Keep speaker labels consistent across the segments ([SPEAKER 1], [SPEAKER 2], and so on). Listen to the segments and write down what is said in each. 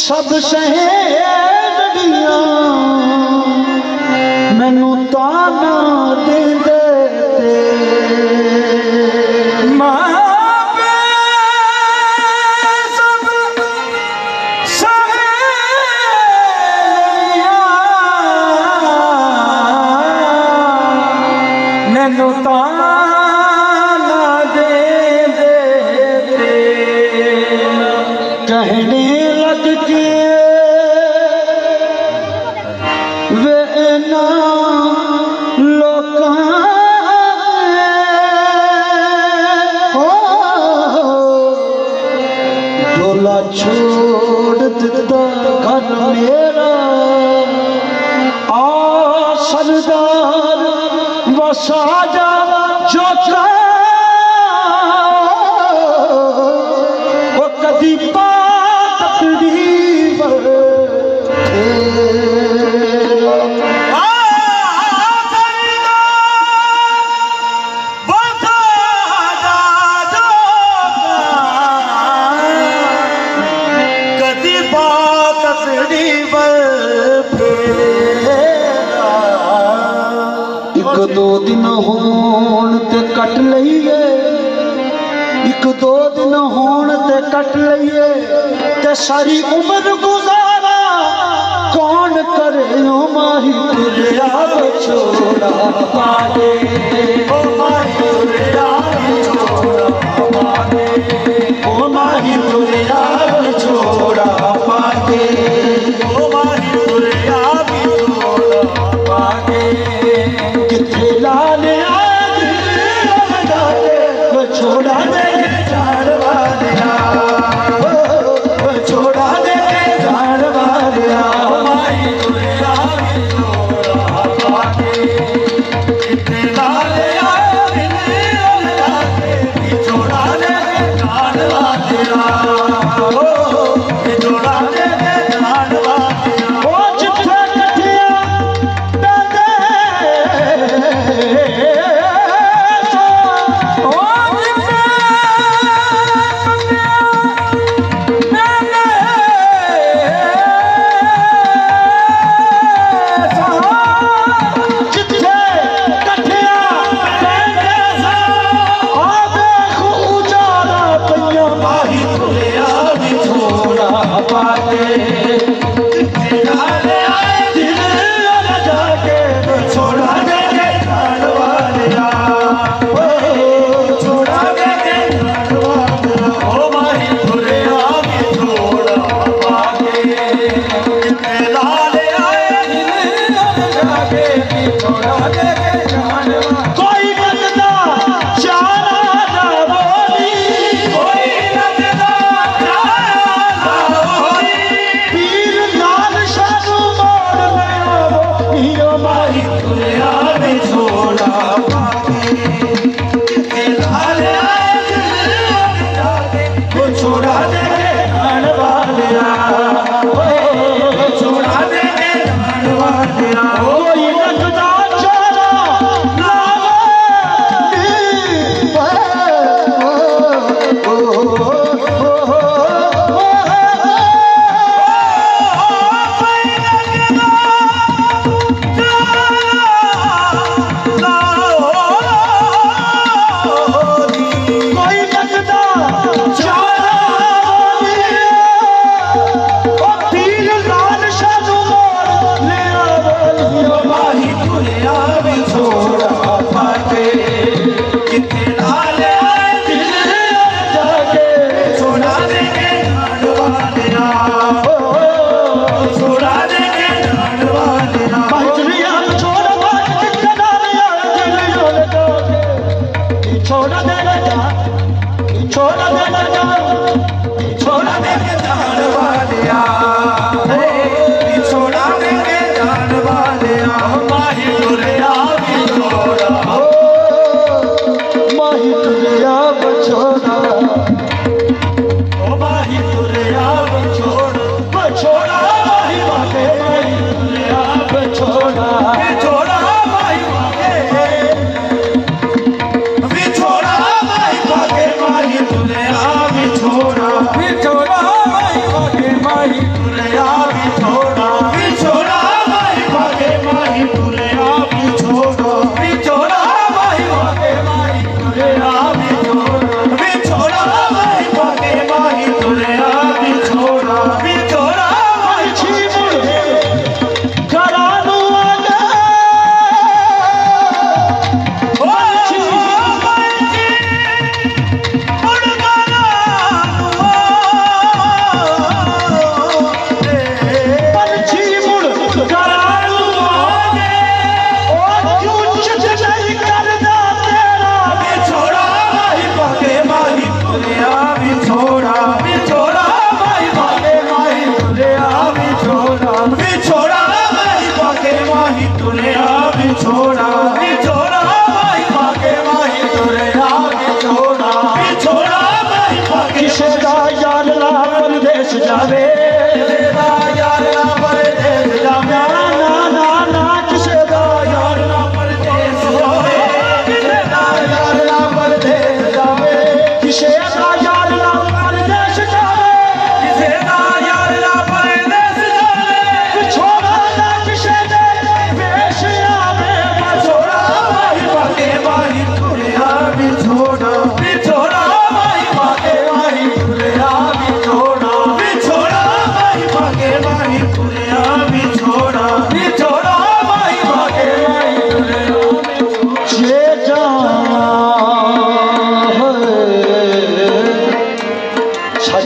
[SPEAKER 1] सब शहदियां मैनू ताना देंदे मैनू ताना देंदे कहने लग के वे ना लोकां डोला छोड़ दिता घर मेरा आ सरदार वसा जा जो वो कदी एक दो दिन होण ते कट लईए एक दो दिन होण ते कट लईए ते सारी उम्र गुजारा कौन करे ओ माही तुरिया छोड़ा पागे ओ माही तुरिया छोड़ा पागे ओ माही तुरिया छोड़ा पागे ओ माही तुरिया छोड़ा पागे किथे लाल छोड़ा दे जान वालिया छोड़ा दे जान वालिया माही तुरिया छोड़ा पागे किथे लाल छोड़ा दे जान वालिया छोड़ा दे जान वालिया ओ जिथे कठिया छोड़ा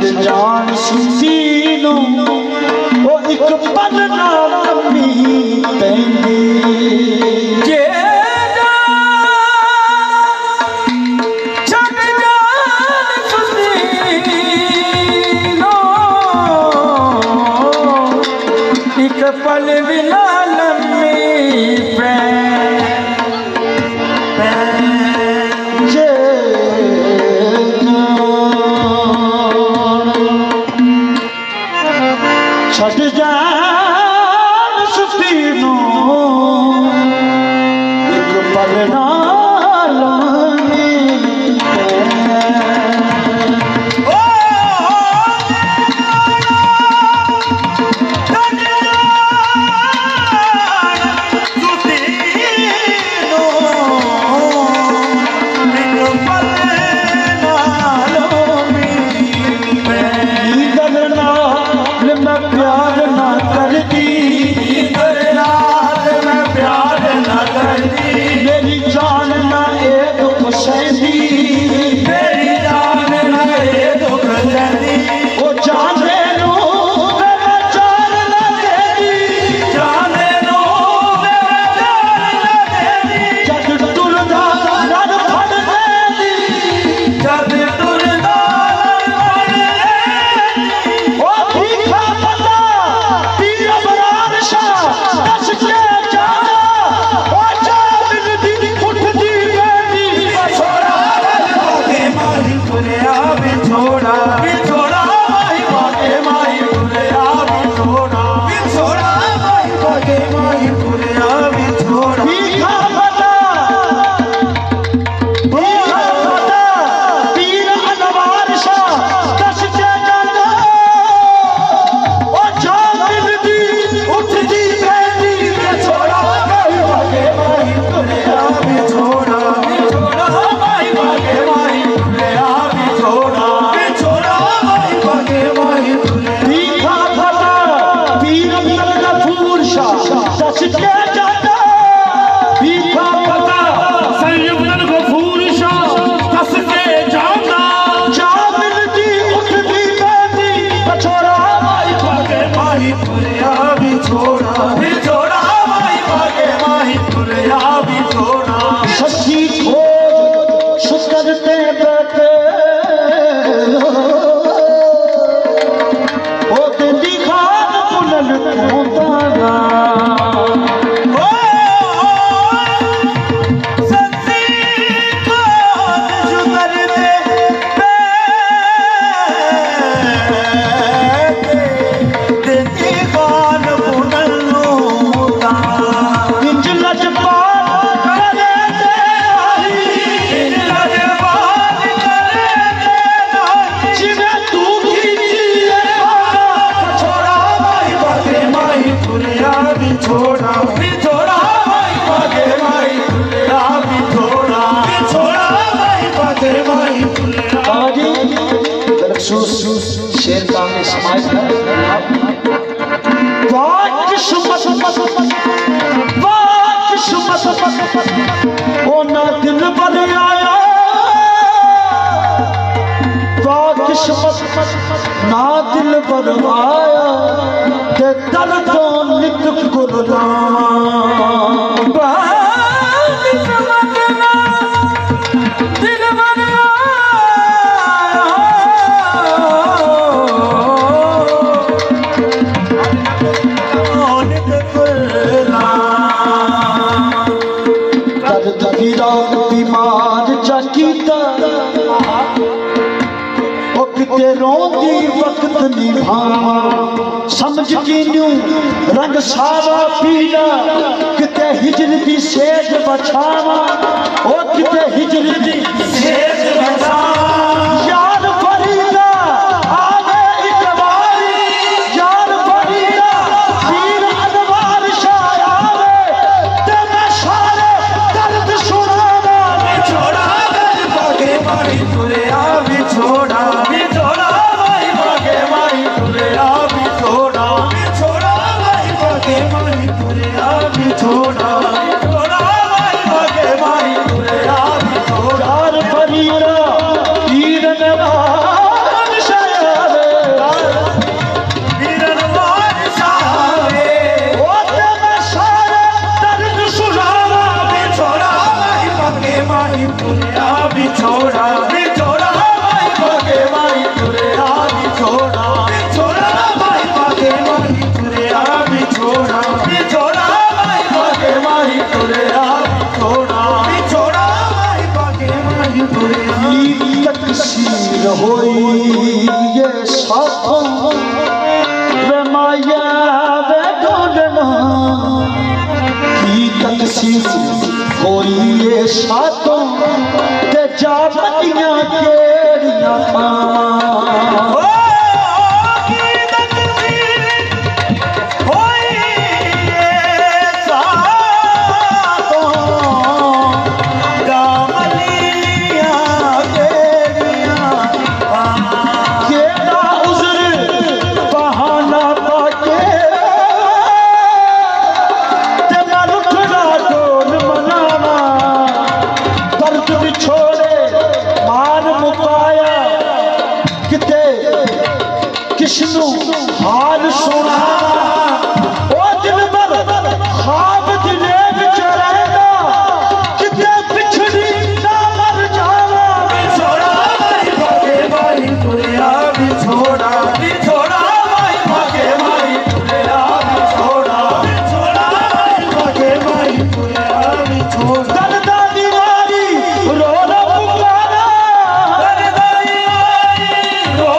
[SPEAKER 1] छड़ जान सुसीनो ओ एक पल ना लम्मी पैंदी जे छड़ जान सुसीनो एक पल भी ना लम्मी छड़ जान सुतीनो एक पल ना लम्मी शेर का समाज है ओ ना दिल पर आया ना दिल पर आया ते दर तो नित गुरला रोंदी वक्त निभावा समझ की न्यू रंग सावा पीला किते हिजर दी सेज बछावा ओ किते हिजर दी सेज बछावा यार फरीदा आवे इकबारी यार फरीदा पीर अनवार शाह आवे ते मैं सारे दर्द सुनावा छोड़ा बागे मारी तुरे आवे छोड़ा तकसीर होई ये साथों वे माया वे ढूंढना की तकसीर होई ये साथों ते जा पतियां केड़ियां किसनु हाल सुना ओ दिल भर ख्वाब दिले विच रहना किते पिछड़ी ना मर जावा छोड़ा भाई भागे भाई दुनिया भी छोड़ा भाई भागे भाई दुनिया भी छोड़ा भाई भागे भाई दुनिया भी छोड़ा दर्द दीवारी रो रो पुकारा दर्द दीवारी रो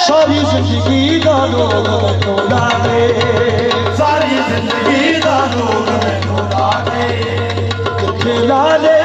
[SPEAKER 1] सारी जिंदगी दा लोग मैनू लागे सारी जिंदगी दा लोग मैनू लागे किथे ला ले